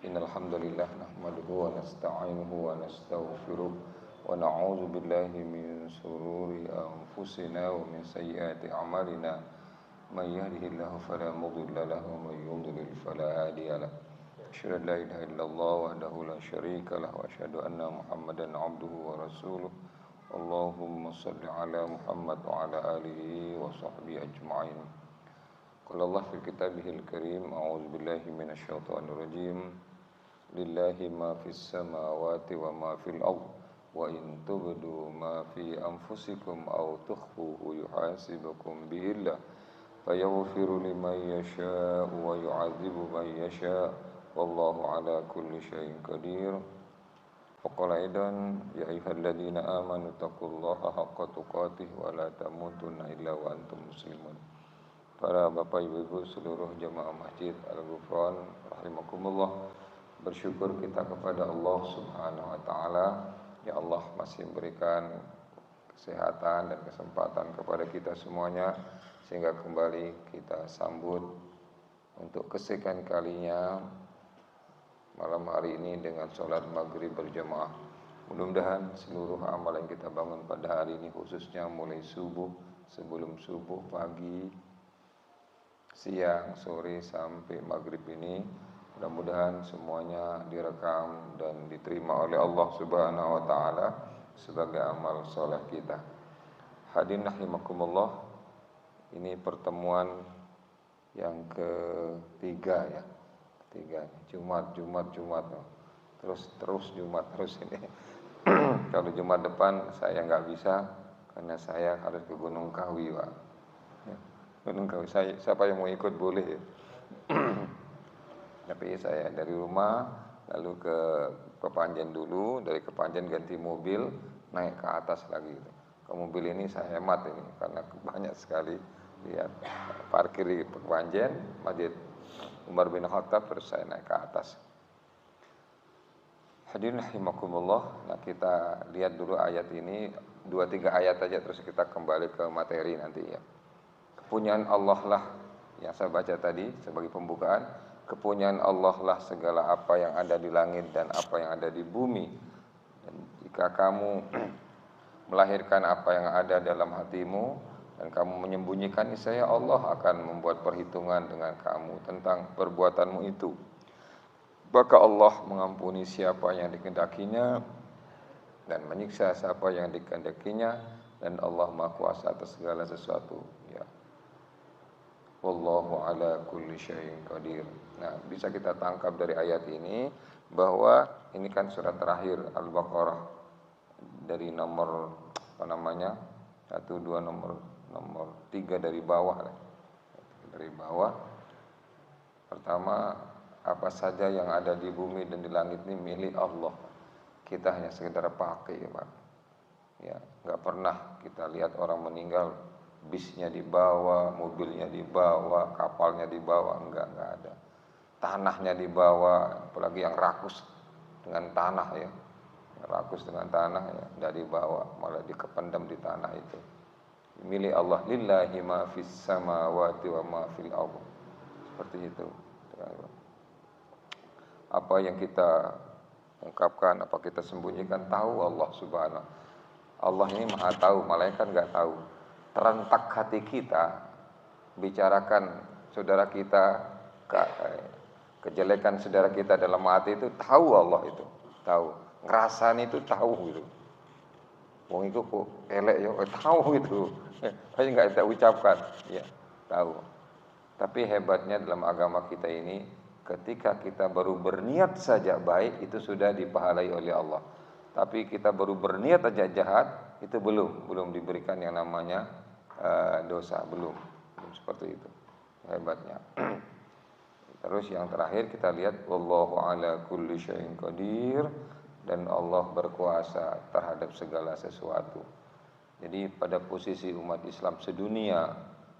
Innal hamdalillah nahmaduhu wa nasta'inuhu wa nastaghfiruh wa na'udzu billahi min shururi anfusina wa min sayyiati a'malina. May yahdihillahu fala mudilla lahu wa may yudlil fala hadiya lahu. Asyhadu an la ilaha illallah wahdahu la syarika lahu wa asyhadu anna Muhammadan 'abduhu wa rasuluh. Allahumma shalli ala Muhammad wa ala alihi wa sahbihi ajma'in. Qala Allah fi kitabihil karim, a'udzu billahi minasyaitonir rajim. Lillahi ma fis samawati wa ma fil ardh wa in tubdu ma fi anfusikum aw tukhfuhu yuhasibukum bihillah fayaghfiru liman yasha'u wa yu'adzibu man yasha' wallahu ala kulli syai'in qadir. Wa qala aidan ya ayyuhalladzina amanu taqullaha haqqa tuqatih wa la tamutunna illa wa antum muslimun. Para bapak ibu seluruh jamaah Masjid Al-Ghufran rahimakumullah, bersyukur kita kepada Allah Subhanahu wa taala. Ya Allah masih memberikan kesehatan dan kesempatan kepada kita semuanya sehingga kembali kita sambut untuk kesekian kalinya malam hari ini dengan sholat maghrib berjamaah. Mudah-mudahan seluruh amal yang kita bangun pada hari ini, khususnya mulai subuh, sebelum subuh, pagi, siang, sore sampai maghrib ini, mudah-mudahan semuanya direkam dan diterima oleh Allah Subhanahu wa taala sebagai amal soleh kita. Hadirin rahimakumullah, ini pertemuan yang ketiga ya. Jumat. Terus Jumat terus ini. Kalau Jumat depan saya nggak bisa karena saya harus ke Gunung Kawi, Pak. Ya, Gunung Kawi. Siapa yang mau ikut boleh ya. Tapi saya dari rumah lalu ke Kepanjen dulu, dari Kepanjen ganti mobil naik ke atas lagi. Ke mobil ini saya hemat ini karena banyak sekali lihat parkir di Kepanjen, Masjid Umar bin Khattab, terus saya naik ke atas. Hadirin rahimakumullah. Nah, kita lihat dulu ayat ini 2-3 ayat aja terus kita kembali ke materi nanti ya. Kepunyaan Allah lah yang saya baca tadi sebagai pembukaan. Kepunyaan Allah lah segala apa yang ada di langit dan apa yang ada di bumi. Dan jika kamu melahirkan apa yang ada dalam hatimu dan kamu menyembunyikan, niscaya Allah akan membuat perhitungan dengan kamu tentang perbuatanmu itu. Maka Allah mengampuni siapa yang dikehendakinya dan menyiksa siapa yang dikehendakinya, dan Allah Maha Kuasa atas segala sesuatu ya. Wallahu ala kulli syai'in qadir. Nah, bisa kita tangkap dari ayat ini bahwa ini kan surat terakhir Al-Baqarah, dari nomor 1, 2, nomor 3 dari bawah. Dari bawah. Pertama, apa saja yang ada di bumi dan di langit ini milik Allah. Kita hanya sekedar pakai, Pak. Ya, enggak pernah kita lihat orang meninggal bisnya dibawa, mobilnya dibawa, kapalnya dibawa, enggak ada. Tanahnya dibawa, apalagi yang rakus dengan tanah ya. Yang rakus dengan tanah ya, enggak dibawa, malah dikependam di tanah itu. Milik Allah, lillahi ma fis samawati wa ma fil ardh. Seperti itu. Apa yang kita ungkapkan, apa kita sembunyikan, tahu Allah Subhanahu. Allah ini Maha tahu, malaikat enggak tahu. Terentak hati kita, bicarakan saudara kita, kejelekan saudara kita dalam hati itu, tahu Allah itu, tahu. Ngerasain itu tahu gitu. Wong itu kok elek ya, tahu itu. Tapi enggak kita ucapkan, ya, tahu. Tapi hebatnya dalam agama kita ini, ketika kita baru berniat saja baik, itu sudah dipahalai oleh Allah. Tapi kita baru berniat aja jahat, itu belum diberikan yang namanya dosa, belum seperti itu hebatnya. Terus yang terakhir kita lihat wallahu ala kulli syai'in qadir, dan Allah berkuasa terhadap segala sesuatu. Jadi pada posisi umat Islam sedunia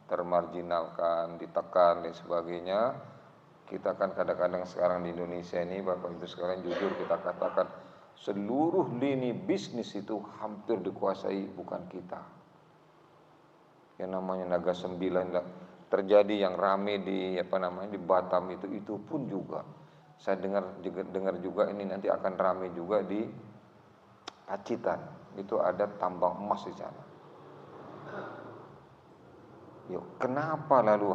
termarginalkan, ditekan dan sebagainya, kita kan kadang-kadang sekarang di Indonesia ini, Bapak Ibu sekalian, jujur kita katakan seluruh lini bisnis itu hampir dikuasai bukan kita. Yang namanya Naga 9 terjadi yang rame di di Batam itu pun juga Saya dengar juga ini nanti akan ramai juga di Pacitan. Itu ada tambang emas di sana. Yuk, kenapa lalu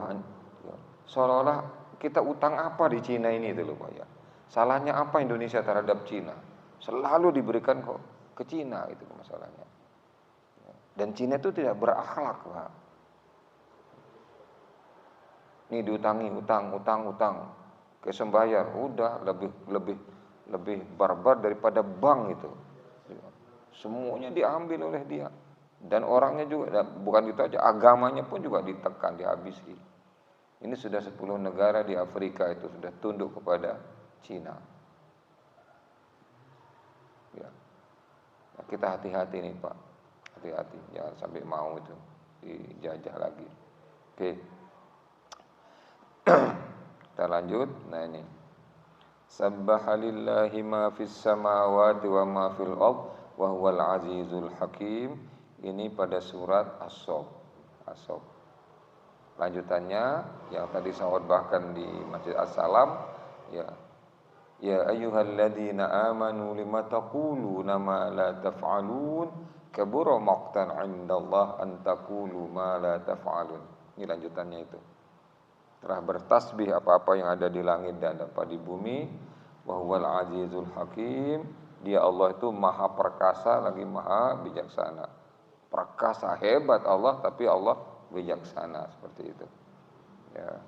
seolah-olah kita utang apa di Cina ini itu loh Pak ya. Salahnya apa Indonesia terhadap Cina? Selalu diberikan kok ke Cina itu masalahnya. Dan Cina itu tidak berakhlak Pak. Ini diutangi utang, kesembayar udah lebih barbar daripada bank itu. Semuanya diambil oleh dia. Dan orangnya juga, bukan itu aja, agamanya pun juga ditekan, dihabisi. Ini sudah 10 negara di Afrika itu sudah tunduk kepada Cina. Ya. Nah, kita hati-hati nih Pak, hati-hati, jangan sampai mau itu dijajah lagi. Oke, kita lanjut. Nah ini, Sabbahalillahi ma fis samawati wa ma fil ardh wa huwal azizul hakim. Ini pada surat As-Saff. Lanjutannya yang tadi saya khotbahkan di Masjid As-Salam, ya. Ya ayyuhalladzina amanu lima taquluna ma la taf'alun kabura maqtan 'indallah an taqulu ma la taf'alun. Ini lanjutannya itu. Telah bertasbih apa-apa yang ada di langit dan apa di bumi, wa huwal azizul hakim. Dia Allah itu maha perkasa lagi maha bijaksana. Perkasa hebat Allah, tapi Allah bijaksana, seperti itu. Ya.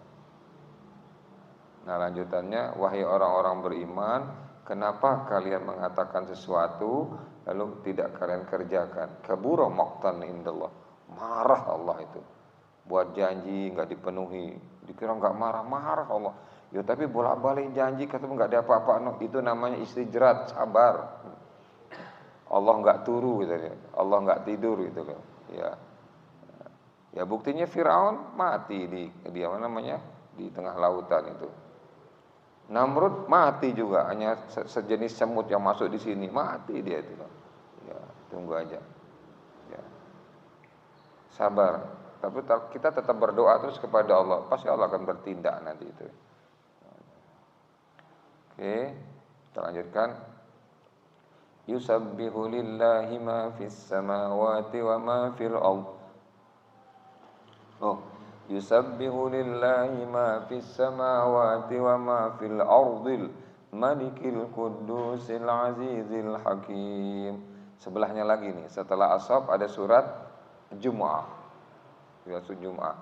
Nah lanjutannya, wahai orang-orang beriman, kenapa kalian mengatakan sesuatu lalu tidak kalian kerjakan? Kabura maqtan indallah. Marah Allah itu. Buat janji nggak dipenuhi, dikira nggak marah Allah. Ya tapi bolak-balik janji ketemu nggak ada apa-apa. No, itu namanya istijrat, sabar. Allah nggak turu gitu ya. Allah nggak tidur gitu loh. Ya. Ya buktinya Firaun mati di mana namanya? Di tengah lautan itu. Namrud mati juga, hanya sejenis semut yang masuk di sini, mati dia itu loh. Ya, tunggu aja. Ya. Sabar. Tapi kita tetap berdoa terus kepada Allah, pasti Allah akan bertindak nanti itu. Oke, kita lanjutkan. Yusabbihu lillahi ma fis samawati wa ma fil ardh. Yusabbihu lillahi ma fis samawati wa ma fil ardhil malikil qudusil azizil hakim. Sebelahnya lagi nih, setelah As-Saff ada surat Jumu'ah. Surat Jumu'ah.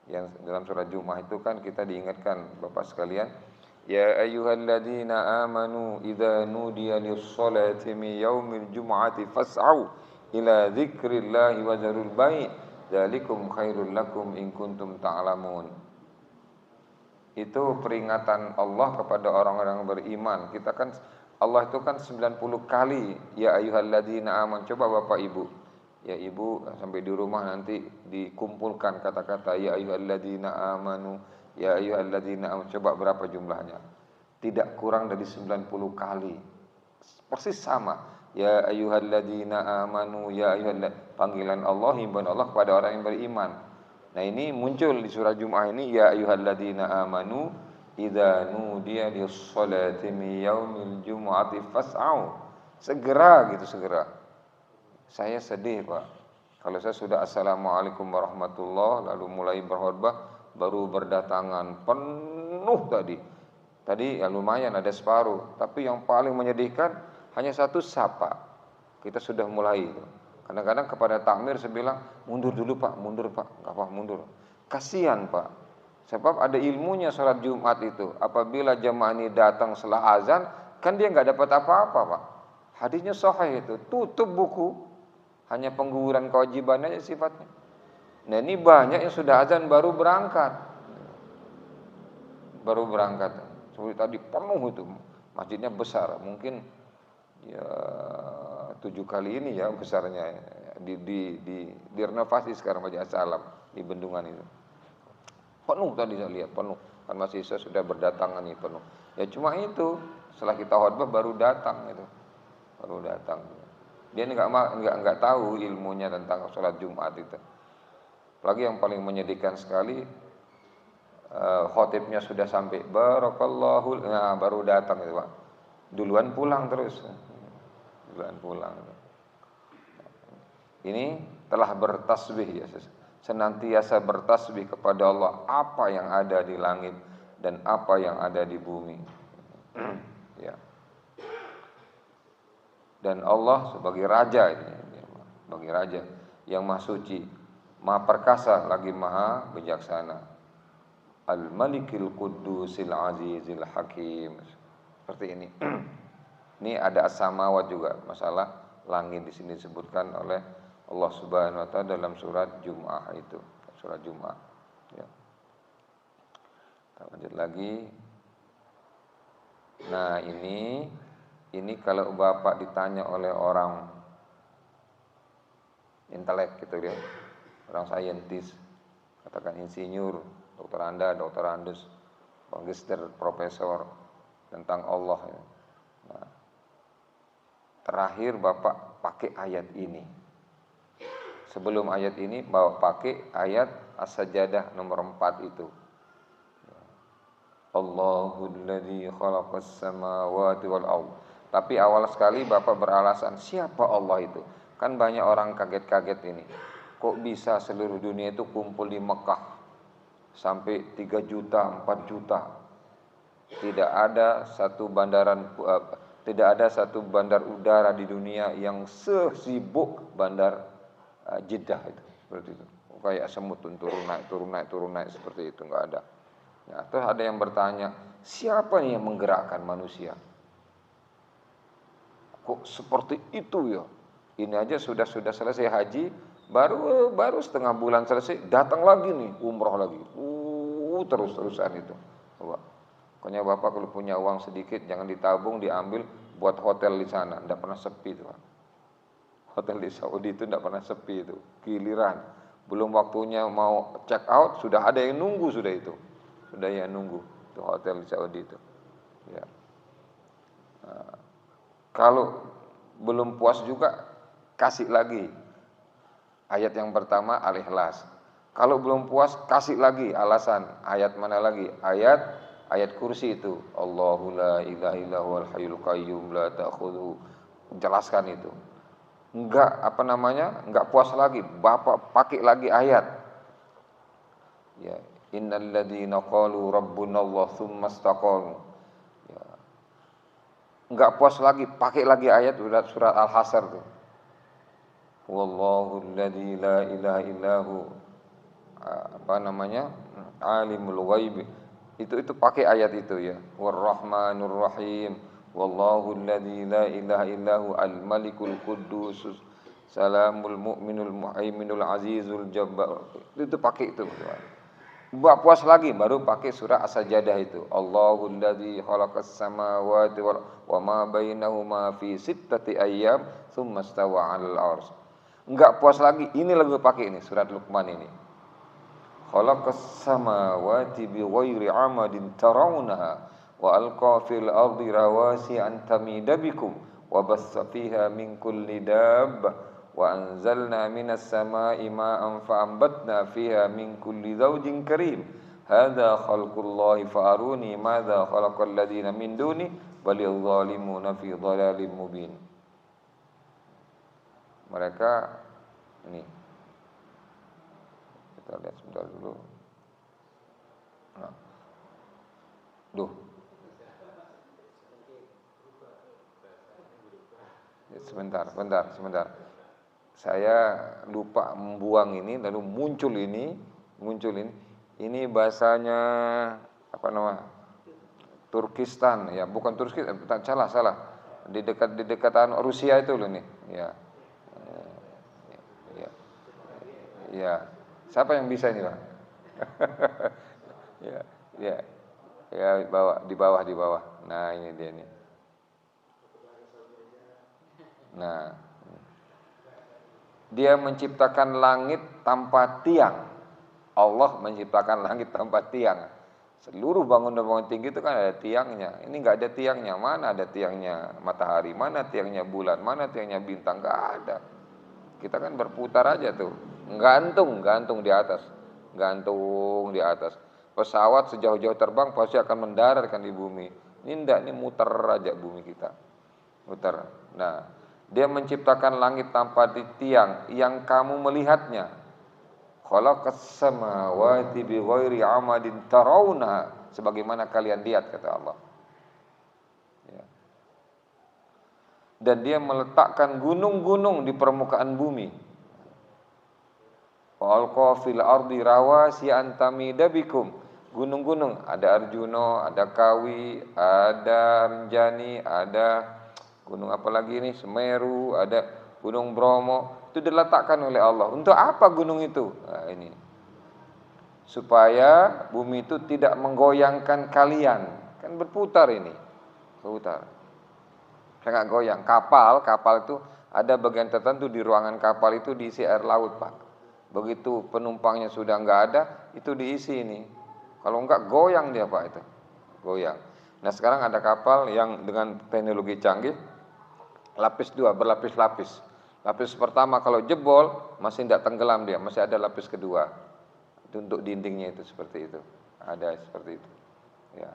Yang dalam surat Jumu'ah itu kan kita diingatkan Bapak sekalian, ya ayyuhalladzina amanu idza nudiya lis-salati min yaumil jumu'ati fas'au ila dzikrillahi wa dzarul bai' dzalikum khairul lakum in kuntum ta'lamun. Itu peringatan Allah kepada orang-orang beriman. Kita kan Allah itu kan 90 kali ya ayyuhalladzina amanu. Coba Bapak Ibu, ya Ibu sampai di rumah nanti dikumpulkan kata-kata ya ayyuhalladzina amanu. Ya ayyuhalladzina amanu, coba berapa jumlahnya? Tidak kurang dari 90 kali. Persis sama. Ya ayyuhalladzina amanu, ya ayyuhalladzina, panggilan Allah, himbauan Allah kepada orang yang beriman. Nah, ini muncul di surah Jumu'ah ini, ya ayyuhalladzina amanu idza nudiya lis-sholati min yaumil jumu'ati fas'au. Segera gitu, segera. Saya sedih, Pak. Kalau saya sudah assalamualaikum warahmatullahi lalu mulai berkhutbah, baru berdatangan penuh tadi. Tadi ya lumayan ada separuh, tapi yang paling menyedihkan hanya satu sapa. Kita sudah mulai. Kadang-kadang kepada takmir saya bilang, mundur dulu Pak, mundur Pak, nggak apa mundur. Kasihan Pak, sebab ada ilmunya sholat Jumat itu. Apabila jemaah ini datang setelah azan, kan dia nggak dapat apa-apa Pak. Hadisnya sahih itu, tutup buku, hanya pengguguran kewajiban aja sifatnya. Nah ini banyak yang sudah azan baru berangkat. Seperti tadi penuh itu, masjidnya besar, mungkin ya 7 kali ini ya besarnya, direnovasi sekarang Masjid As-Salam di Bendungan itu. Penuh tadi saya lihat, penuh. Kan mahasiswa sudah berdatangan nih penuh. Ya cuma itu, setelah kita khutbah baru datang itu. Baru datang. Dia enggak tahu ilmunya tentang sholat Jumat itu. Lagi yang paling menyedihkan sekali, khotibnya sudah sampai barakallahu, nah baru datang itu Pak. Duluan pulang terus. Duluan pulang. Ini telah bertasbih ya, senantiasa bertasbih kepada Allah apa yang ada di langit dan apa yang ada di bumi. Ya. Dan Allah sebagai raja ini, sebagai raja yang maha suci, maha perkasa lagi maha bijaksana. Al-Malikil Quddusil Azizil Hakim. Seperti ini. Ini ada as-samawat juga, masalah langit di sini disebutkan oleh Allah Subhanahu wa taala dalam surat Jumu'ah itu, surat Jumu'ah. Ya. Kita lanjut lagi. Nah, ini kalau Bapak ditanya oleh orang intelek gitu ya, orang saintis, katakan insinyur, dokter Anda, dokter Andus, magister, profesor tentang Allah ya. Nah, terakhir Bapak pakai ayat ini. Sebelum ayat ini Bapak pakai ayat As-Sajdah nomor 4 itu. Allahul ladzi khalaqas samawati wal ardh. Tapi awal sekali Bapak beralasan siapa Allah itu? Kan banyak orang kaget-kaget ini. Kok bisa seluruh dunia itu kumpul di Mekah sampai 3 juta, 4 juta. Tidak ada satu bandar udara di dunia yang sesibuk bandar Jeddah itu, seperti itu. Kayak semut turun naik seperti itu, enggak ada. Nah, terus ada yang bertanya, siapa nih yang menggerakkan manusia? Kok seperti itu ya? Ini aja sudah selesai haji, baru setengah bulan selesai, datang lagi nih umroh lagi. Terus-terusan itu. Coba. Pokoknya Bapak kalau punya uang sedikit jangan ditabung, diambil buat hotel di sana, enggak pernah sepi itu, Pak. Hotel di Saudi itu tidak pernah sepi itu, giliran belum waktunya mau check out sudah ada yang nunggu sudah itu hotel di Saudi itu. Ya. Nah, kalau belum puas juga kasih lagi ayat yang pertama Al-Ikhlas. Kalau belum puas kasih lagi alasan ayat mana lagi ayat kursi itu Allahu la ilaha illa huwal hayyul qayyum la ta'khudhuhu, jelaskan itu. Enggak puas lagi, Bapak pakai lagi ayat. Ya, innal ladzina qalu rabbunallah tsumma istaqamu. Ya. Enggak puas lagi, pakai lagi ayat surat Al-Hasyr tuh. Wallahu alladzi la ilaha illahu alimul ghaib. Itu pakai ayat itu ya. War-Rahmanur Rahim. Wallahu alladzi la ilaha illahu al-malikul quddus salamul mu'minul muhaiminul azizul jabbar. Itu pakai itu. Mbak puas lagi baru pakai surah As-Sajdah itu. Allahul ladzi khalaqas samawati wa ma bainahuma fi sittati ayyam tsumma stawa 'alal 'arsy. Enggak puas lagi, ini lagi pakai ini surat Luqman ini. Khalaqas samawati bighairi 'amadin tarawunaha wa alqa fil ardi rawasi an tamida bikum wa bassa fiha min kulli dabbah wa anzalna minas samaa'i ma'an fa'ambatna fiha min kulli zawjin karim hadza khalqullahi fa'aruni madza khalaqal ladzina min duni balil zalimuna fi dhalalin mubin. Mereka ini kita lihat sebentar dulu. Nah. Sebentar. Saya lupa membuang ini lalu muncul ini. Ini bahasanya apa nama? Turkistan ya, bukan Turkistan, salah. Di dekatan Rusia itu loh nih. Ya. Siapa yang bisa ini, Pak? Ya, di bawah. Nah, ini dia nih. Nah, dia menciptakan langit tanpa tiang. Allah menciptakan langit tanpa tiang. Seluruh bangunan-bangunan tinggi itu kan ada tiangnya. Ini enggak ada tiangnya. Mana ada tiangnya matahari, mana tiangnya bulan, mana tiangnya bintang, enggak ada. Kita kan berputar aja tuh. Gantung di atas. pesawat sejauh-jauh terbang pasti akan mendaratkan di bumi. Ini enggak, ini muter aja bumi kita. Muter. Nah, dia menciptakan langit tanpa tiang yang kamu melihatnya. Khalaqas samawati bighairi amadin tarawna, sebagaimana kalian lihat, kata Allah. Ya. Dan dia meletakkan gunung-gunung di permukaan bumi. Walqa fil ardi rawasi an tamida bikum. Gunung-gunung, ada Arjuno, ada Kawi, ada Rinjani, ada gunung apa lagi ini, Semeru, ada Gunung Bromo. Itu diletakkan oleh Allah. Untuk apa gunung itu? Nah, ini supaya bumi itu tidak menggoyangkan kalian. Kan berputar ini, berputar. Sangat goyang. Kapal itu ada bagian tertentu di ruangan kapal itu diisi air laut, Pak. Begitu penumpangnya sudah enggak ada, itu diisi ini. Kalau enggak goyang dia, Pak, itu. Goyang. Nah, sekarang ada kapal yang dengan teknologi canggih, lapis 2, berlapis-lapis. Lapis pertama kalau jebol masih tidak tenggelam dia, masih ada lapis kedua. Itu untuk dindingnya itu seperti itu. Ada seperti itu. Ya.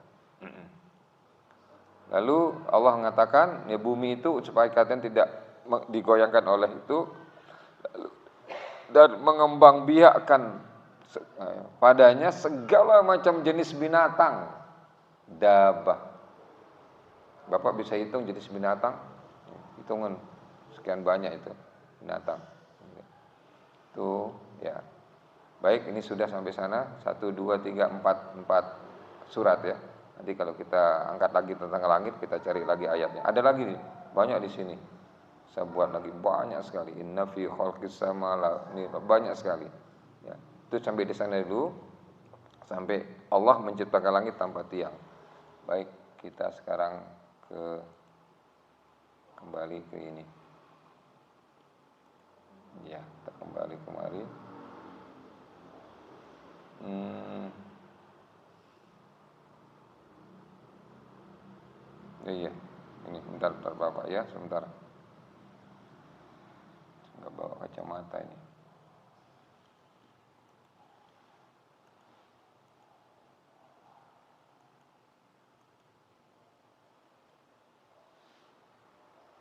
Lalu Allah mengatakan, ya bumi itu supaya kalian tidak digoyangkan oleh itu dan mengembangbiakkan padanya segala macam jenis binatang. Dabah. Bapak bisa hitung jenis binatang? Hitungan sekian banyak itu binatang. Itu ya. Baik, ini sudah sampai sana 1 2 3 4 surat ya. Nanti kalau kita angkat lagi tentang langit, kita cari lagi ayatnya. Ada lagi nih, banyak di sini. Saya buat lagi banyak sekali. Inna fi khalqis samawati, ini banyak sekali. Ya, itu sampai di sana dulu. Sampai Allah menciptakan langit tanpa tiang. Baik, kita sekarang kembali ke ini. Ya, kita kembali kemari. Iya, ini bentar Bapak ya, sebentar. Enggak bawa kacamata ini.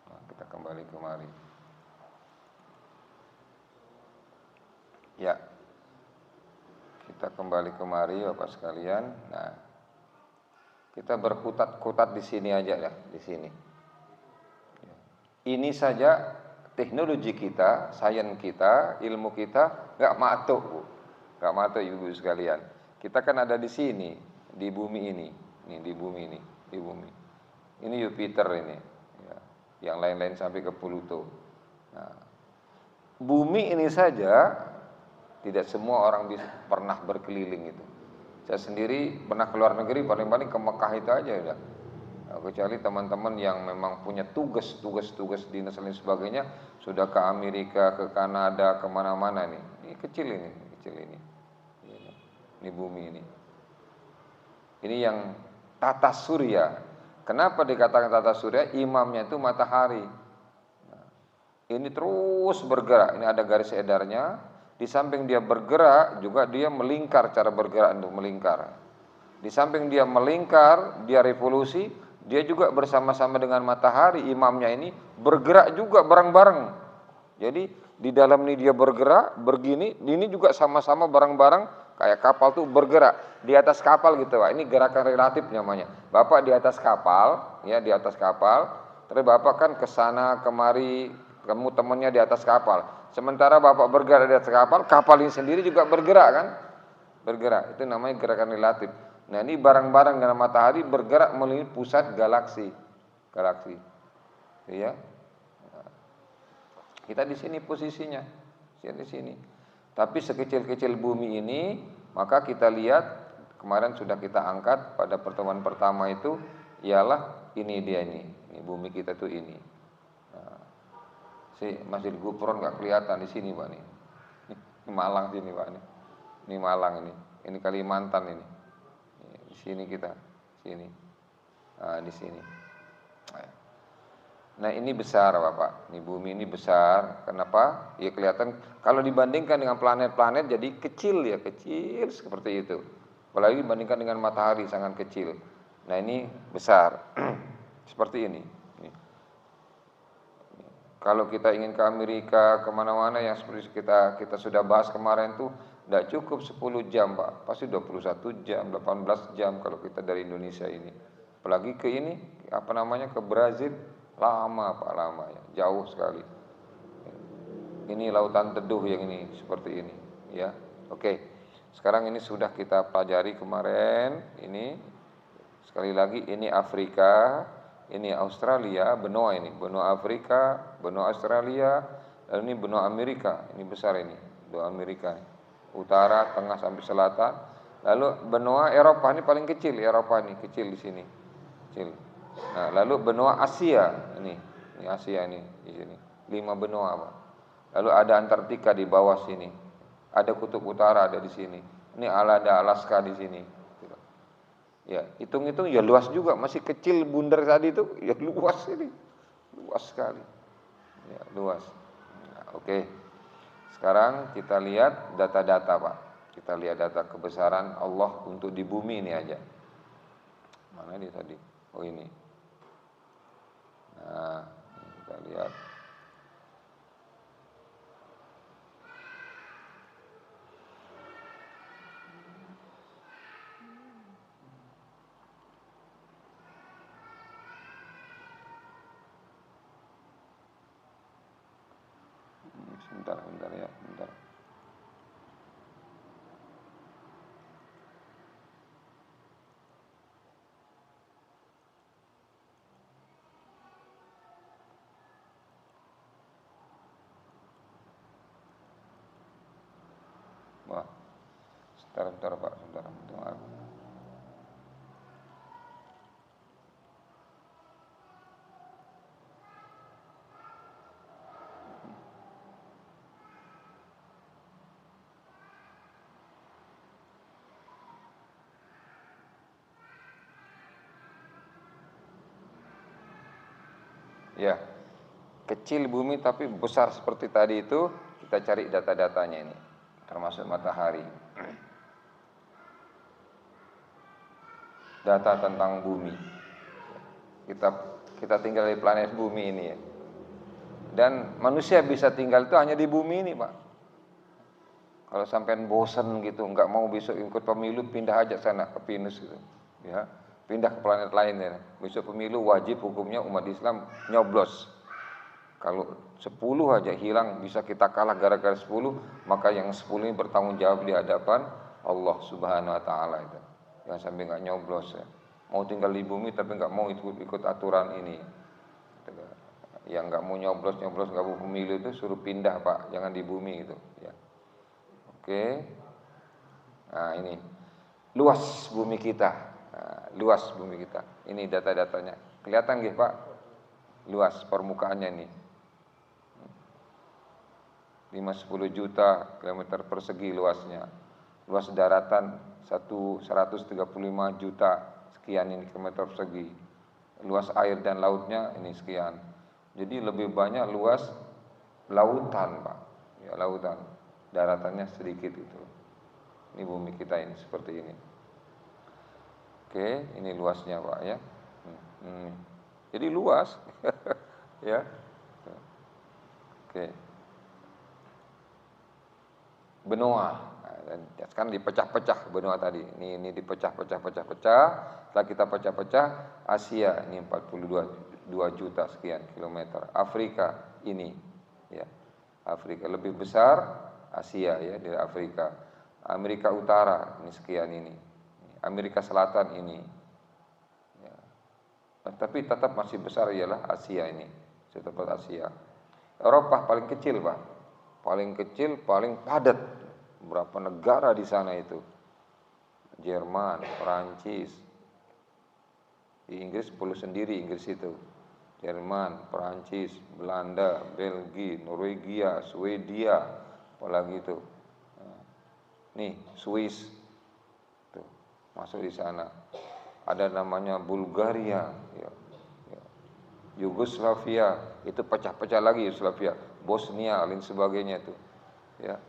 Nah, kita kembali kemari. Ya, kita kembali kemari Bapak sekalian. Nah, kita berkutat-kutat di sini aja ya, di sini. Ini saja teknologi kita, sains kita, ilmu kita nggak matuk, Bu. Nggak matuk Ibu sekalian. Kita kan ada di sini, di bumi ini. Nih, di bumi ini, di bumi. Ini Jupiter ini. Ya. Yang lain-lain sampai ke Pluto. Nah, bumi ini saja tidak semua orang bisa pernah berkeliling itu. Saya sendiri pernah keluar negeri, paling-paling ke Mekah itu aja udah. Kecuali teman-teman yang memang punya tugas dinas dan sebagainya, sudah ke Amerika, ke Kanada, kemana-mana nih. Ini kecil ini. Ini bumi ini. Ini yang tata surya. Kenapa dikatakan tata surya? Imamnya itu matahari. Nah, ini terus bergerak. Ini ada garis edarnya. Di samping dia bergerak, juga dia melingkar, cara bergerak untuk melingkar. Di samping dia melingkar, dia revolusi, dia juga bersama-sama dengan matahari, imamnya ini bergerak juga bareng-bareng. Jadi di dalam ini dia bergerak, begini, ini juga sama-sama bareng-bareng, kayak kapal tuh bergerak. Di atas kapal gitu, Pak. Ini gerakan relatif namanya. Bapak di atas kapal, ya di atas kapal, terus Bapak kan ke sana kemari, kamu temannya di atas kapal. Sementara Bapak bergerak di atas kapal ini sendiri juga bergerak kan? Bergerak, itu namanya gerakan relatif. Nah, ini bareng-bareng dengan matahari bergerak melalui pusat galaksi. Ya. Kita di sini posisinya, di sini. Tapi sekecil-kecil bumi ini, maka kita lihat kemarin sudah kita angkat pada pertemuan pertama itu, ialah ini dia ini bumi kita tuh ini. Nah, si Masjid Gufron nggak kelihatan di sini, Pak nih. Ini Malang sini, Pak nih. Ini Malang ini. Ini Kalimantan ini. Di sini kita, sini. Nah, di sini. Nah, ini besar, Bapak. Ini bumi ini besar. Kenapa? Ya kelihatan kalau dibandingkan dengan planet-planet jadi kecil ya, kecil seperti itu. Apalagi dibandingkan dengan matahari sangat kecil. Nah ini besar. Seperti ini. Kalau kita ingin ke Amerika, kemana-mana yang seperti kita sudah bahas kemarin tuh, tidak cukup 10 jam Pak, pasti 21 jam, 18 jam kalau kita dari Indonesia ini. Apalagi ke ini, apa namanya, ke Brazil, lama Pak, lama ya, jauh sekali. Ini lautan teduh yang ini, seperti ini ya. Oke, sekarang ini sudah kita pelajari kemarin, ini sekali lagi ini Afrika, ini Australia, benua ini, benua Afrika, benua Australia, lalu ini benua Amerika, ini besar ini, benua Amerika, utara, tengah sampai selatan. Lalu benua Eropa ini paling kecil, Eropa ini kecil di sini, kecil. Nah, lalu benua Asia ini Asia ini di sini, 5 benua Pak. Lalu ada Antartika di bawah sini, ada kutub utara ada di sini, ini ada Alaska di sini. Ya, hitung-hitung ya luas juga, masih kecil bundar tadi itu, ya luas ini, luas sekali, ya luas. Nah, oke, sekarang kita lihat data-data Pak, kita lihat data kebesaran Allah untuk di bumi ini aja. Mana dia tadi? Oh ini. Nah, kita lihat. Bentar ya, bentar. Wah, sebentar Pak, sebentar. Ya, kecil bumi tapi besar seperti tadi itu, kita cari data-datanya ini, termasuk matahari. Data tentang bumi. Kita tinggal di planet bumi ini ya. Dan manusia bisa tinggal itu hanya di bumi ini Pak. Kalau sampean bosan gitu, nggak mau besok ikut pemilu, pindah aja sana ke Venus gitu, ya. Pindah ke planet lain ya. Besok pemilu wajib hukumnya umat Islam nyoblos. Kalau 10 aja hilang, bisa kita kalah gara-gara 10, maka yang 10 ini bertanggung jawab di hadapan Allah Subhanahu wa taala itu. Jangan sampai nggak nyoblos ya. Mau tinggal di bumi tapi nggak mau ikut aturan ini. Yang nggak mau nyoblos nggak mau pemilu itu suruh pindah Pak, jangan di bumi itu ya. Oke. Nah, ini luas bumi kita. Nah, luas bumi kita. Ini data-datanya. Kelihatan nggih Pak? Luas permukaannya ini. 5-10 juta kilometer persegi luasnya. Luas daratan 135 juta sekian ini kilometer persegi. Luas air dan lautnya ini sekian. Jadi lebih banyak luas lautan Pak. Ya, lautan. Daratannya sedikit itu. Ini bumi kita ini seperti ini. Oke, ini luasnya Pak ya. Jadi luas. Ya. Oke. Benua. Nah, sekarang dipecah-pecah benua tadi. Ini dipecah-pecah. Setelah kita pecah-pecah, Asia ini 42 juta sekian kilometer. Afrika ini ya. Afrika lebih besar Asia ya, dari Afrika. Amerika Utara ini sekian ini. Amerika Selatan ini. Ya. Tapi tetap masih besar ialah Asia ini. Tetap Asia. Eropa paling kecil, Pak. Paling kecil, paling padat. Berapa negara di sana itu? Jerman, Perancis. Di Inggris perlu sendiri Inggris itu. Jerman, Perancis, Belanda, Belgia, Norwegia, Swedia, apalagi itu. Nih, Swiss. Tuh, masuk di sana. Ada namanya Bulgaria, ya. Yugoslavia, itu pecah-pecah lagi Yugoslavia, Bosnia, lain sebagainya itu. Ya.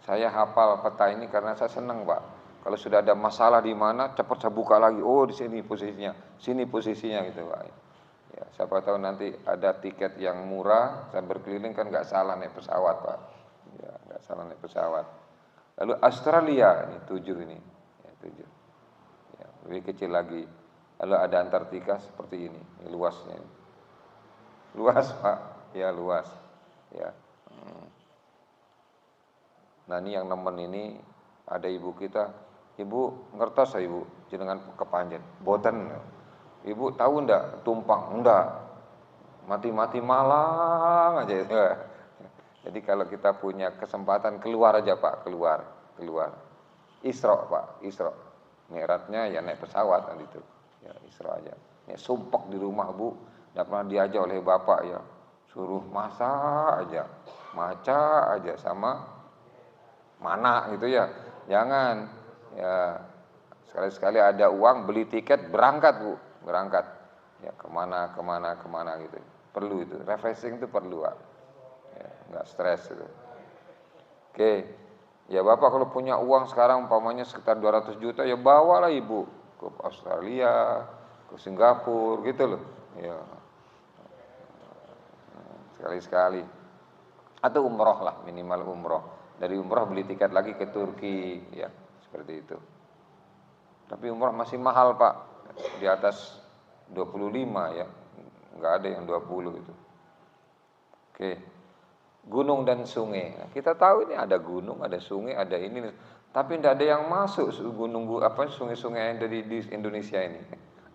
Saya hafal peta ini karena saya senang, Pak. Kalau sudah ada masalah di mana, cepat saya buka lagi. Oh, di sini posisinya gitu, Pak. Ya, siapa tahu nanti ada tiket yang murah, saya berkeliling kan nggak salah naik pesawat, Pak. Ya, nggak salah naik pesawat. Lalu Australia ini 7 ini, ya, 7. Ya, lebih kecil lagi. Lalu ada Antartika seperti ini luasnya. Luas, Pak. Ya, luas. Ya. Nah, ini yang nemen ini ada ibu kita. Ibu ngertos ya, Ibu, jenengan kepanjen. Boten. Ibu tahu ndak tumpang? Ndak. Mati-mati malang aja itu. Jadi kalau kita punya kesempatan keluar aja, Pak, keluar. Isra, Pak, Isra. Mi'rajnya ya naik pesawat kan itu. Ya, Isra aja. Ya, sumpek di rumah, Bu. Enggak pernah diajak oleh bapak ya. Suruh masak aja. Maca aja sama mana gitu ya. Jangan. Ya, sekali-sekali ada uang beli tiket berangkat, Bu. Berangkat. Ya, kemana gitu. Perlu itu. Refreshing itu perlu, Pak. Ya, enggak stres itu. Oke. Ya Bapak kalau punya uang sekarang umpamanya sekitar 200 juta ya bawalah Ibu ke Australia, ke Singapura gitu loh. Ya. Sekali-sekali. Atau umroh lah, minimal umroh. Dari umroh beli tiket lagi ke Turki, ya seperti itu. Tapi umroh masih mahal, Pak. Di atas 25 ya. Enggak ada yang 20 itu. Oke. Gunung dan sungai. Nah, kita tahu ini ada gunung, ada sungai, ada ini, tapi tidak ada yang masuk sungai-sungai yang dari di Indonesia ini.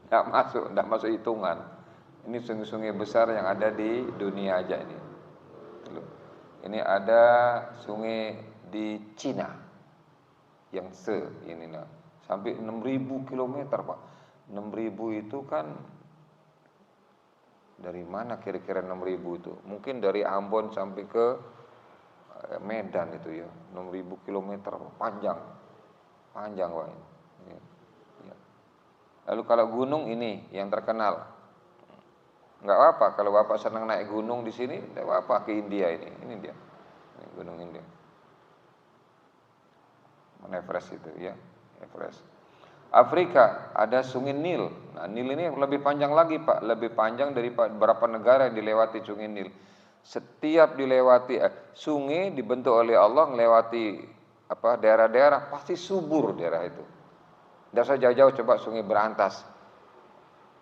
Tidak masuk hitungan. Ini sungai-sungai besar yang ada di dunia aja ini. Ini ada sungai di Cina yang ini nah, sampai 6.000 kilometer, Pak. 6.000 itu kan dari mana kira-kira 6.000 itu? Mungkin dari Ambon sampai ke Medan itu ya. 6.000 kilometer panjang. Panjang, Pak. Ya. Ya. Lalu kalau gunung ini yang terkenal. Enggak apa-apa kalau Bapak senang naik gunung di sini, enggak apa-apa ke India ini. Ini dia. Ini gunung India. Everest itu ya. Everest. Afrika ada sungai Nil. Nah, Nil ini lebih panjang lagi, Pak, lebih panjang dari beberapa negara yang dilewati sungai Nil. Setiap dilewati sungai dibentuk oleh Allah melewati daerah-daerah pasti subur daerah itu. Tidak usah jauh-jauh coba sungai Berantas.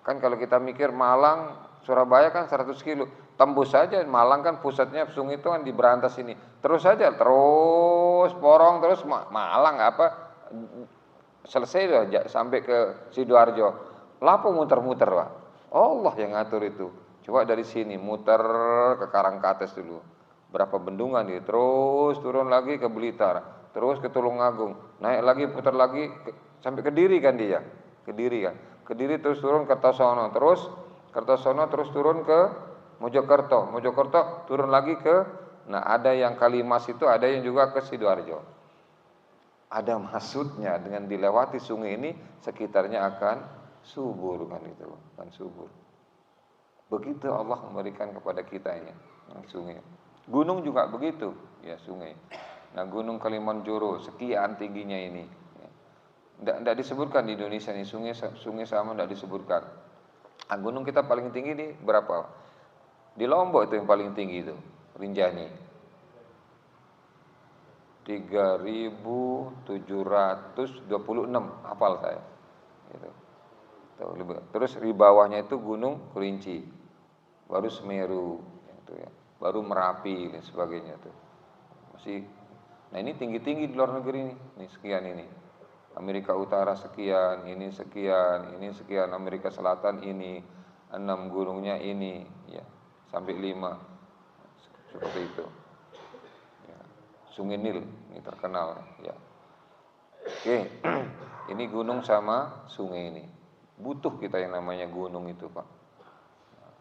Kan kalau kita mikir Malang, Surabaya kan 100 kilo, tembus saja Malang kan pusatnya sungai itu kan di Berantas ini. Terus saja terus porong terus Malang selesai sudah sampai ke Sidoarjo. Lapo muter-muter, Pak. Allah yang ngatur itu. Coba dari sini muter ke Karangkates dulu. Berapa bendungan dia, terus turun lagi ke Blitar, terus ke Tulungagung, naik lagi putar lagi sampai Kediri kan dia. Kediri kan. Kediri terus turun ke Kertosono, terus Kertosono terus turun ke Mojokerto. Mojokerto turun lagi ke ada yang Kalimas itu, ada yang juga ke Sidoarjo. Ada maksudnya dengan dilewati sungai ini sekitarnya akan subur kan itu, akan subur. Begitu Allah memberikan kepada kita ini sungai. Gunung juga begitu, ya sungai. Nah, Gunung Kilimanjaro sekian tingginya ini. Tidak disebutkan di Indonesia ini sungai sama tidak disebutkan. Nah, gunung kita paling tinggi di berapa? Di Lombok itu yang paling tinggi itu, Rinjani. 3.726 hafal saya gitu. Terus di bawahnya itu Gunung Kerinci, baru Semeru gitu ya, baru Merapi dan sebagainya tuh masih. Nah ini tinggi-tinggi di luar negeri ini sekian ini, Amerika Utara sekian, ini sekian, ini sekian, Amerika Selatan ini 6 gunungnya ini ya sampai 5 seperti itu. Sungai Nil ini terkenal ya. Oke, ini gunung sama sungai ini. Butuh kita yang namanya gunung itu, Pak.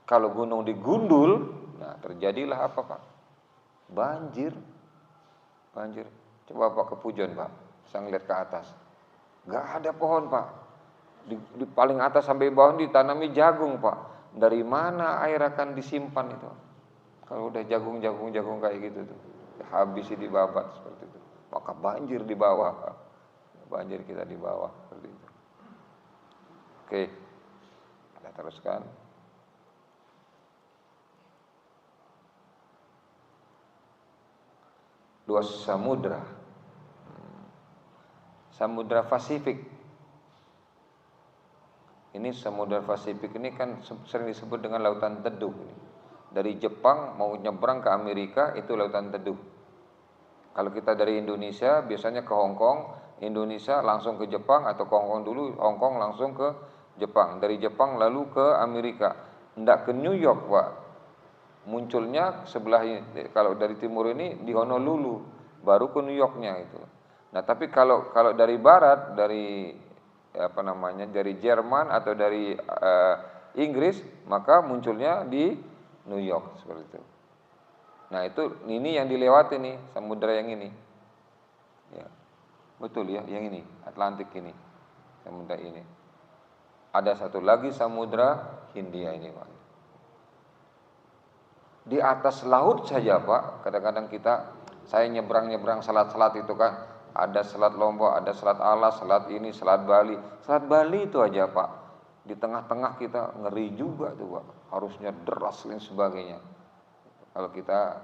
Kalau gunung digundul, nah terjadilah apa, Pak? Banjir. Coba Pak ke Pujon, Pak. Saya ngeliat ke atas. Gak ada pohon, Pak. Di paling atas sampai bawah ditanami jagung, Pak. Dari mana air akan disimpan itu? Kalau udah jagung kayak gitu tuh. Habis dibabat seperti itu. maka banjir di bawah. Banjir kita di bawah seperti itu. Oke. Kita teruskan. Luas samudra. Samudra Pasifik. Ini Samudra Pasifik ini kan sering disebut dengan Lautan Teduh. Dari Jepang mau nyebrang ke Amerika itu Lautan Teduh. Kalau kita dari Indonesia biasanya ke Hong Kong, Indonesia langsung ke Jepang, atau ke Hong Kong dulu, Hong Kong langsung ke Jepang. Dari Jepang lalu ke Amerika. Nggak ke New York, Pak. Munculnya sebelah ini, kalau dari timur ini di Honolulu, baru ke New Yorknya itu. Nah, tapi kalau dari barat, dari dari Jerman atau dari Inggris, maka munculnya di New York seperti itu. Nah, ini yang dilewati nih, samudra yang ini. Ya. Betul ya, yang ini, Atlantik ini. Samudra ini. Ada satu lagi Samudra Hindia ini, Pak. Di atas laut saja, Pak, kadang-kadang saya nyebrang selat-selat itu kan, ada selat Lombok, ada selat Alas, selat ini, selat Bali. Selat Bali itu aja, Pak. Di tengah-tengah kita ngeri juga tuh, Pak. Harusnya deras dan sebagainya. Kalau kita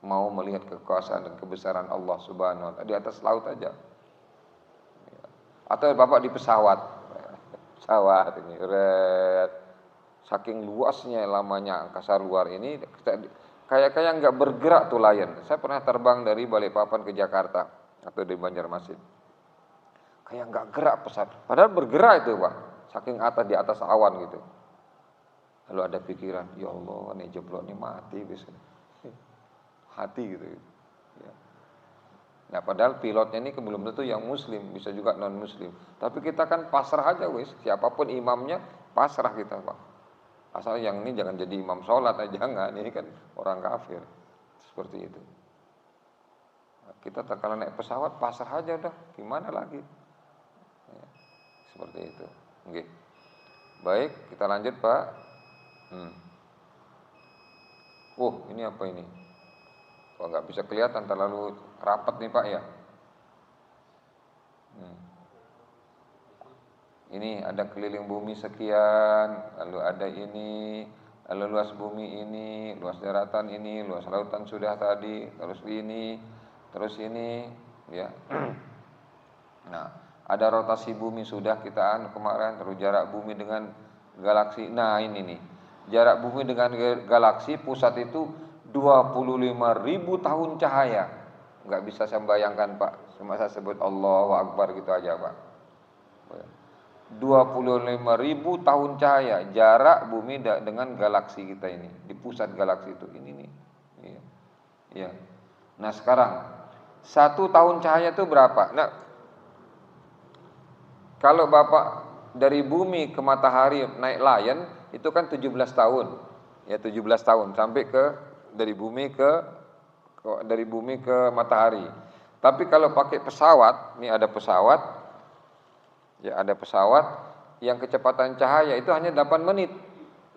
mau melihat kekuasaan dan kebesaran Allah Subhanahu wa taala di atas laut aja. Atau Bapak di pesawat ini, saking luasnya lamanya angkasa luar ini, kayak nggak bergerak tuh Lion. Saya pernah terbang dari Balikpapan ke Jakarta atau di Banjarmasin, kayak nggak gerak pesawat, padahal bergerak itu, Pak, saking di atas awan gitu. Lalu ada pikiran, ya Allah, ini jeblok ini mati bisa, hati gitu. Ya. Nah, padahal pilotnya ini belum tentu yang muslim, bisa juga non muslim. Tapi kita kan pasrah aja, wis. Siapapun imamnya, pasrah kita, Pak. Asal yang ini jangan jadi imam sholat aja, jangan. Ini kan orang kafir. Seperti itu. Nah, kita kalau naik pesawat, pasrah aja udah. Gimana lagi? Ya, seperti itu. Oke. Baik, kita lanjut, Pak. Ini apa ini? Kok nggak bisa kelihatan, terlalu rapat nih, Pak, ya. Ini ada keliling bumi sekian, lalu ada ini, lalu luas bumi ini, luas daratan ini, luas lautan sudah tadi, terus ini, ya. Nah, ada rotasi bumi sudah kita kemarin, terus jarak bumi dengan galaksi. Nah, ini nih, jarak bumi dengan galaksi pusat itu 25.000 tahun cahaya. Nggak bisa saya bayangkan, Pak. Cuma saya sebut Allahu Akbar gitu aja, Pak. 25.000 tahun cahaya jarak bumi dengan galaksi kita ini, di pusat galaksi itu. Ini nih. Iya. Nah, sekarang 1 tahun cahaya itu berapa? Nah, kalau Bapak dari bumi ke matahari naik Lion itu kan 17 tahun. Ya, 17 tahun sampai dari bumi ke matahari. Tapi kalau pakai pesawat, ini ada pesawat. Ya, ada pesawat yang kecepatan cahaya itu hanya 8 menit.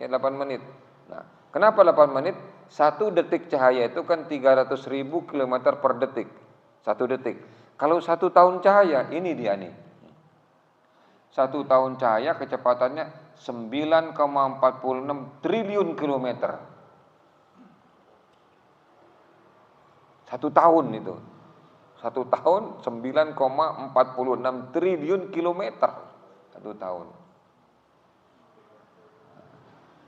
Ya, 8 menit. Nah, kenapa 8 menit? 1 detik cahaya itu kan 300.000 km per detik. 1 detik. Kalau 1 tahun cahaya, ini dia nih. 1 tahun cahaya kecepatannya 9,46 triliun kilometer. 1 tahun itu. 1 tahun 9,46 triliun kilometer. 1 tahun.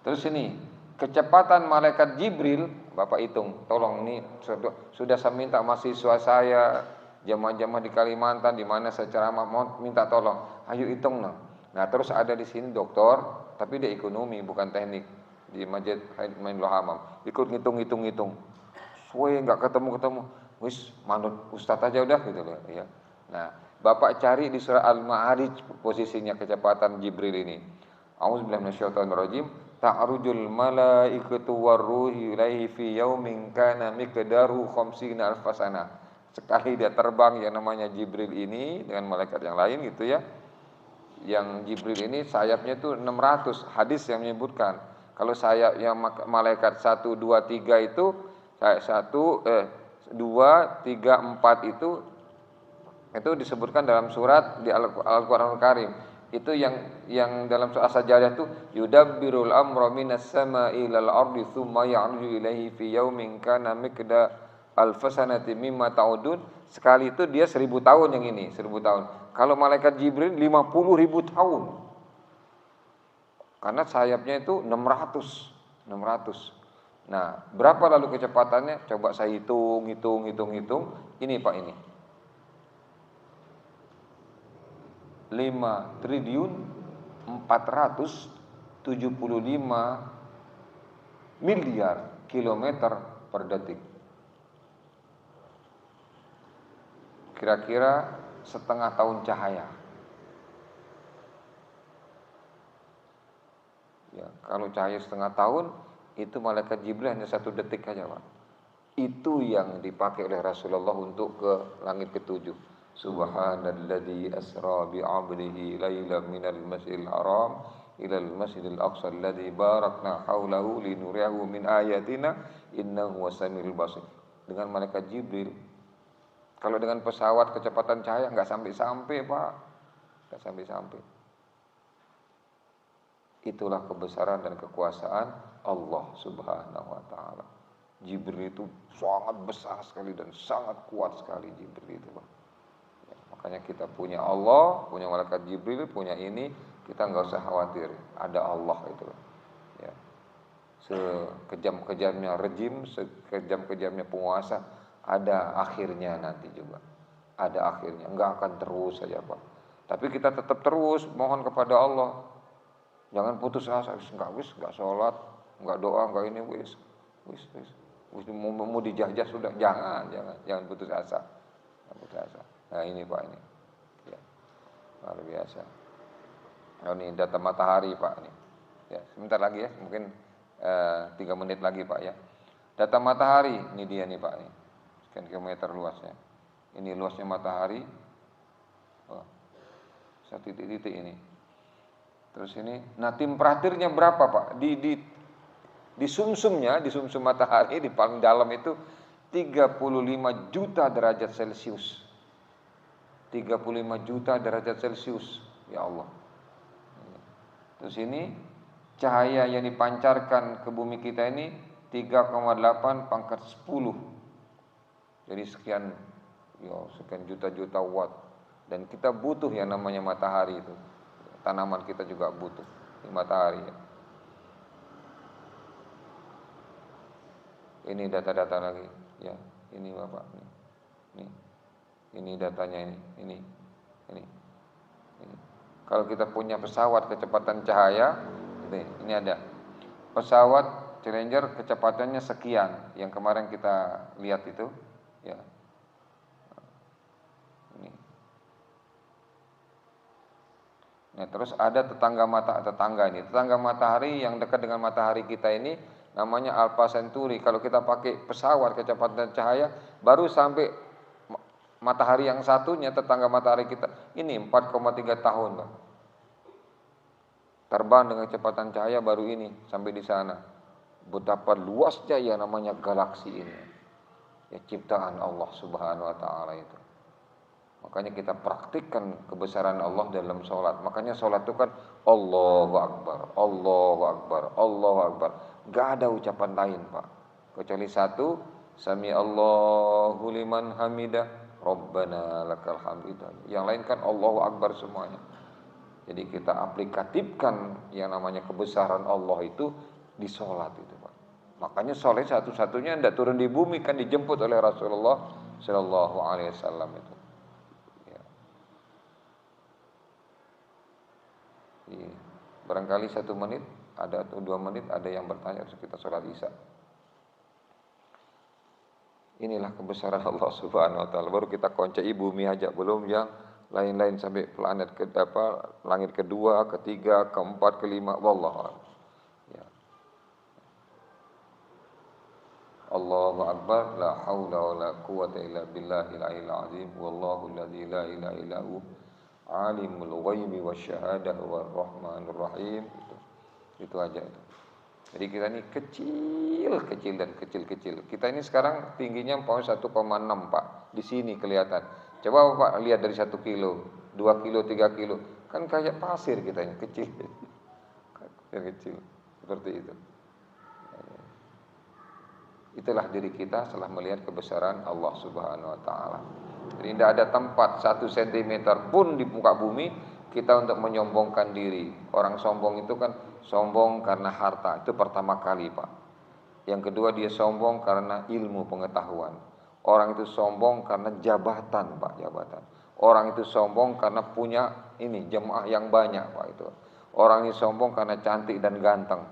Terus ini, kecepatan malaikat Jibril, Bapak hitung. Tolong ini sudah saya minta mahasiswa saya, jamaah-jamaah di Kalimantan, di mana saya ceramah, mau minta tolong. Ayo hitung nah. Nah, terus ada di sini dokter, tapi dia ekonomi bukan teknik, di Masjid Mainul Hamam. Ikut ngitung. Suwe nggak ketemu. Wis manut ustaz aja udah gitu loh, ya. Nah, Bapak cari di surah Al-Ma'arij posisinya kecepatan Jibril ini. A'udzubillahi minasyaitonirrajim. Ta'rujul malaikatu warruhi ilaihi fi yaumin kana miqdaruhu 50 alfasana. Sekali dia terbang yang namanya Jibril ini dengan malaikat yang lain gitu ya. Yang Jibril ini sayapnya itu 600. Hadis yang menyebutkan kalau sayapnya malaikat 1 2 3 itu 1 2 3 4 itu Itu disebutkan dalam surat di Al-Qur'anul Karim. Itu yang dalam surat As-Sajdah itu yudabbirul amra minas sama'i ilal ardi tsumma ya'ruju ilaihi fi yaumin kana miqda alfasanati mimma ta'udun. Sekali itu dia 1000 tahun, yang ini 1000 tahun. Kalau malaikat Jibril 50.000 tahun. Karena sayapnya itu 600. Nah, berapa lalu kecepatannya? Coba saya hitung. Ini Pak, ini 5 triliun 475 miliar kilometer per detik. Kira-kira setengah tahun cahaya. Ya, kalau cahaya setengah tahun, itu malaikat Jibril hanya 1 detik saja, Pak. Itu yang dipakai oleh Rasulullah untuk ke langit ke-7. Subhanalladzi asra bi 'abdihi lailan minal masjidil haram ilal masjidil aqsa alladzi barakna haulahu linuriyahu min ayatina innahu wasamiul basir. Dengan malaikat Jibril. Kalau dengan pesawat kecepatan cahaya nggak sampai-sampai, Pak. Nggak sampai-sampai. Itulah kebesaran dan kekuasaan Allah Subhanahu wa taala. Jibril itu sangat besar sekali dan sangat kuat sekali Jibril itu, Pak. Ya, makanya kita punya Allah, punya malaikat Jibril, punya ini, kita nggak usah khawatir, ada Allah itu, Pak. Ya. Sekejam-kejamnya rejim, sekejam-kejamnya penguasa, ada akhirnya nanti juga. Ada akhirnya, enggak akan terus saja, Pak. Tapi kita tetap terus mohon kepada Allah. Jangan putus asa, enggak sholat, enggak doa, enggak ini, wis mau dijajah sudah, jangan putus asa. Jangan putus asa. Nah, ini Pak, ini. Ya. Luar biasa. Nah, ini data matahari, Pak, ini. Ya, sebentar lagi ya, mungkin 3 menit lagi, Pak, ya. Data matahari, ini dia nih, Pak, ini. Sekian kilometer luasnya. Ini luasnya matahari. Oh, 1 titik ini. Terus ini, nah temperaturnya berapa, Pak? Di sumsumnya, di sumsum matahari di paling dalam itu 35 juta derajat Celcius. 35 juta derajat Celcius, ya Allah. Terus ini cahaya yang dipancarkan ke bumi kita ini 3,8 pangkat 10. Jadi sekian juta-juta watt. Dan kita butuh yang namanya matahari itu. Tanaman kita juga butuh di matahari. Ini data-data lagi, ya. Ini Bapak, ini datanya ini. Kalau kita punya pesawat kecepatan cahaya, ini ada pesawat Challenger kecepatannya sekian, yang kemarin kita lihat itu, ya. Nah, terus ada tetangga matahari yang dekat dengan matahari kita ini namanya Alpha Centauri. Kalau kita pakai pesawat kecepatan cahaya baru sampai matahari yang satunya, tetangga matahari kita ini 4,3 tahun, Pak. Terbang dengan kecepatan cahaya baru ini sampai di sana. Betapa luasnya yang namanya galaksi ini. Ya, ciptaan Allah Subhanahu wa taala itu. Makanya kita praktikkan kebesaran Allah dalam sholat. Makanya sholat itu kan Allahu Akbar, Allahu Akbar, Allahu Akbar. Gak ada ucapan lain, Pak, kecuali satu, Sami Allahu liman hamidah, Rabbana lakal hamd. Yang lain kan Allahu Akbar semuanya. Jadi kita aplikatifkan yang namanya kebesaran Allah itu di sholat itu, Pak. Makanya sholat satu-satunya tidak turun di bumi, kan dijemput oleh Rasulullah Shallallahu Alaihi Wasallam itu. Barangkali 1 menit ada atau 2 menit ada yang bertanya, terus kita sholat isya. Inilah kebesaran Allah Subhanahu wa taala. Baru kita koncai bumi aja, belum yang lain-lain sampai planet langit kedua, ketiga, keempat, kelima. Wallahu a'lam. Ya. Allahu akbar, la haula wala quwwata illa billahil aliyyil azim. Wallahu alladzi la ilaha illa hu alimul ghaibi wasyahadah warrahmanur rahim. Itu aja itu. Jadi kita ini kecil dan kecil. Kita ini sekarang tingginya 1,6, Pak. Di sini kelihatan. Coba Bapak lihat dari 1 kilo, 2 kilo, 3 kilo, kan kayak pasir kita yang kecil, yang kecil, seperti itu. Itulah diri kita setelah melihat kebesaran Allah Subhanahu Wa Taala. Jadi tidak ada tempat 1 sentimeter pun di muka bumi kita untuk menyombongkan diri. Orang sombong itu kan sombong karena harta, itu pertama kali Pak. Yang kedua dia sombong karena ilmu pengetahuan. Orang itu sombong karena jabatan Pak, jabatan. Orang itu sombong karena punya jemaah yang banyak Pak itu. Orang ini sombong karena cantik dan ganteng.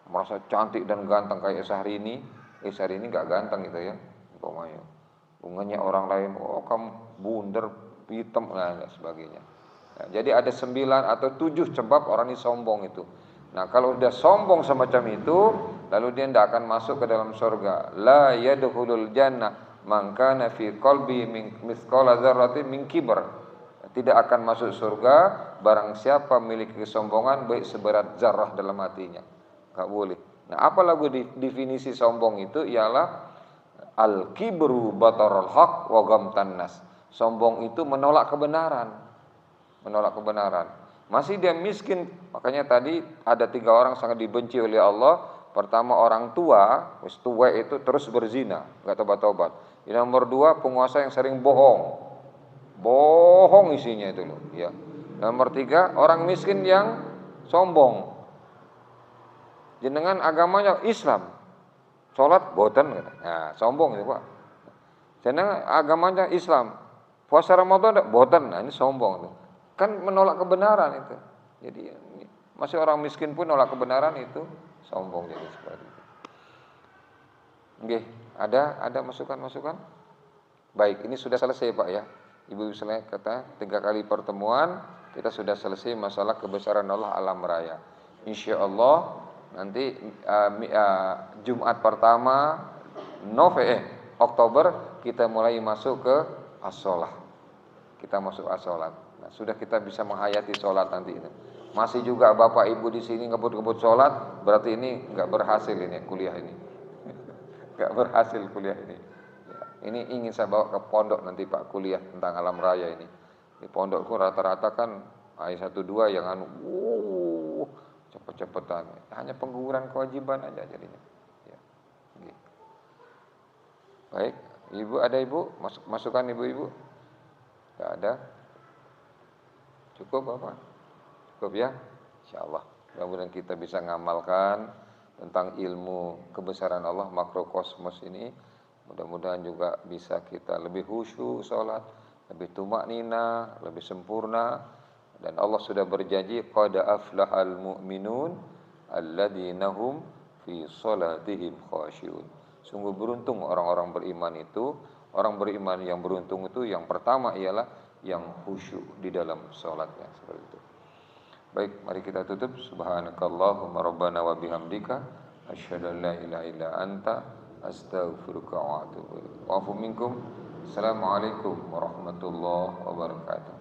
Merasa cantik dan ganteng kayak Syahrini. Syahrini nggak ganteng gitu ya, umpamanya. Bunganya orang lain, oh kamu bundar, hitam, dan sebagainya. Nah, jadi ada 9 atau 7 sebab orang ini sombong itu. Nah kalau udah sombong semacam itu, lalu dia tidak akan masuk ke dalam surga. La yadkhulul jannah man kana fi qalbi mithqala dzarratin min kibr. Tidak akan masuk surga barang siapa memiliki kesombongan baik seberat zarah dalam hatinya. Enggak boleh. Nah, apa lagu definisi sombong itu ialah al-kibru batarul haq wa ghamtan nas. Sombong itu menolak kebenaran. Menolak kebenaran. Masih dia miskin, makanya tadi ada 3 orang sangat dibenci oleh Allah. Pertama orang tua, wis tua itu terus berzina, enggak tobat-tobat. Yang nomor 2 penguasa yang sering bohong. Bohong isinya itu loh, ya. Nomor 3 orang miskin yang sombong. Jenengan agamanya Islam, sholat boten, nah sombong itu Pak. Jenengan agamanya Islam, puasa Ramadan boten, nah ini sombong itu. Kan menolak kebenaran itu. Jadi masih orang miskin pun nolak kebenaran itu sombong jadi seperti itu. Oke, ada masukan-masukan? Baik, ini sudah selesai Pak ya. Ibu selesai kata 3 kali pertemuan kita sudah selesai masalah kebesaran Allah alam raya. Insyaallah nanti Jumat pertama Oktober kita mulai masuk ke as-shalah. Kita masuk as-shalat. Nah, sudah kita bisa menghayati sholat nanti ini. Masih juga Bapak Ibu di sini ngebut-ngebut sholat, berarti ini enggak berhasil ini kuliah ini. Enggak berhasil kuliah ini. Ya, ini ingin saya bawa ke pondok nanti Pak kuliah tentang alam raya ini. Di pondokku rata-rata kan ayat 1 2 yang cepet-cepetan, hanya pengguguran kewajiban aja jadinya. Ya. Gitu. Baik, Ibu ada Ibu masukan Ibu-ibu? Enggak ada? Cukup Bapak? Cukup ya? Insyaallah. Mudah-mudahan kita bisa ngamalkan tentang ilmu kebesaran Allah makrokosmos ini. Mudah-mudahan juga bisa kita lebih khusyuk salat, lebih tumaknina, lebih sempurna. Dan Allah sudah berjanji qad aflahal mu'minun alladzina hum fi shalatihim khashi'un. Sungguh beruntung orang-orang beriman itu. Orang beriman yang beruntung itu yang pertama ialah yang khusyuk di dalam salatnya seperti itu. Baik, mari kita tutup. Subhanakallahumma rabbana wa bihamdika asyhadu an la ilaha illa anta astaghfiruka wa atubu ilaik. Wa afu minkum. Assalamualaikum warahmatullahi wabarakatuh.